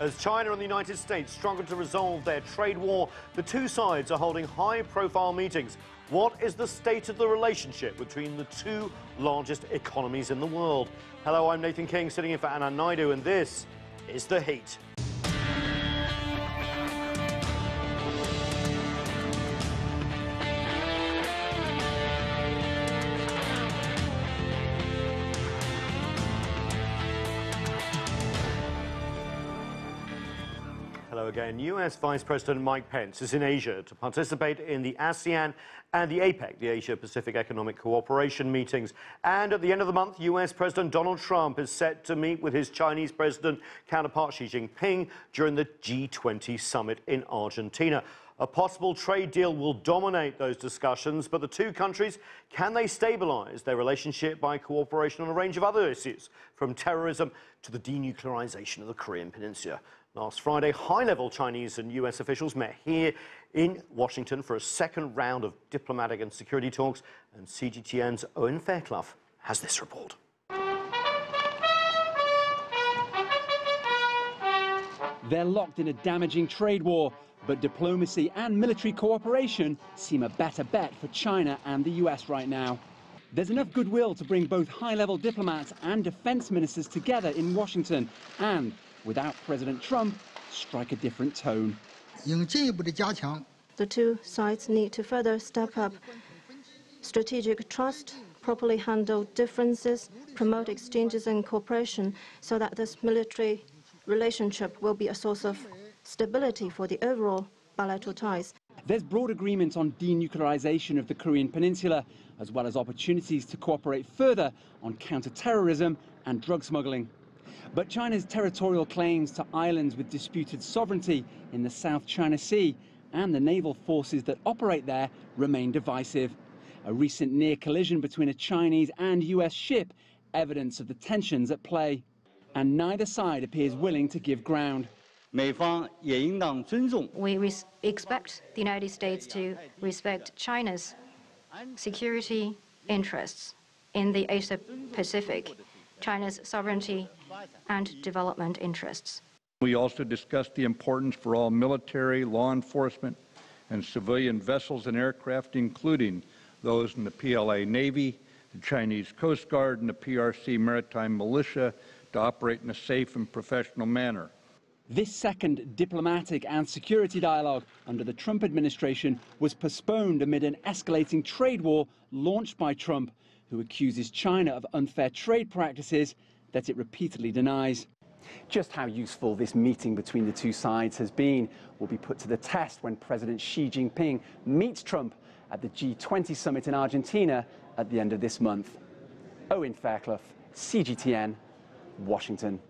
As China and the United States struggle to resolve their trade war, the two sides are holding high-profile meetings. What is the state of the relationship between the two largest economies in the world? Hello, I'm Nathan King, sitting in for Anna Naidu, and this is The Heat. Hello again. US Vice President Mike Pence is in Asia to participate in the ASEAN and the APEC, the Asia-Pacific Economic Cooperation meetings. And at the end of the month, US President Donald Trump is set to meet with his Chinese president counterpart Xi Jinping during the G20 summit in Argentina. A possible trade deal will dominate those discussions, but the two countries, can they stabilize their relationship by cooperation on a range of other issues, from terrorism to the denuclearization of the Korean Peninsula? Last Friday, high-level Chinese and U.S. officials met here in Washington for a second round of diplomatic and security talks, and CGTN's Owen Fairclough has this report. They're locked in a damaging trade war, but diplomacy and military cooperation seem a better bet for China and the U.S. right now. There's enough goodwill to bring both high-level diplomats and defense ministers together in Washington and, without President Trump, strike a different tone. The two sides need to further step up strategic trust, properly handle differences, promote exchanges and cooperation so that this military relationship will be a source of stability for the overall bilateral ties. There's broad agreement on denuclearization of the Korean Peninsula, as well as opportunities to cooperate further on counter-terrorism and drug smuggling. But China's territorial claims to islands with disputed sovereignty in the South China Sea and the naval forces that operate there remain divisive. A recent near collision between a Chinese and US ship, evidence of the tensions at play. And neither side appears willing to give ground. We expect the United States to respect China's security interests in the Asia-Pacific, China's sovereignty and development interests. We also discussed the importance for all military, law enforcement, and civilian vessels and aircraft, including those in the PLA Navy, the Chinese Coast Guard, and the PRC Maritime Militia, to operate in a safe and professional manner. This second diplomatic and security dialogue under the Trump administration was postponed amid an escalating trade war launched by Trump, who accuses China of unfair trade practices that it repeatedly denies. Just how useful this meeting between the two sides has been will be put to the test when President Xi Jinping meets Trump at the G20 summit in Argentina at the end of this month. Owen Fairclough, CGTN, Washington.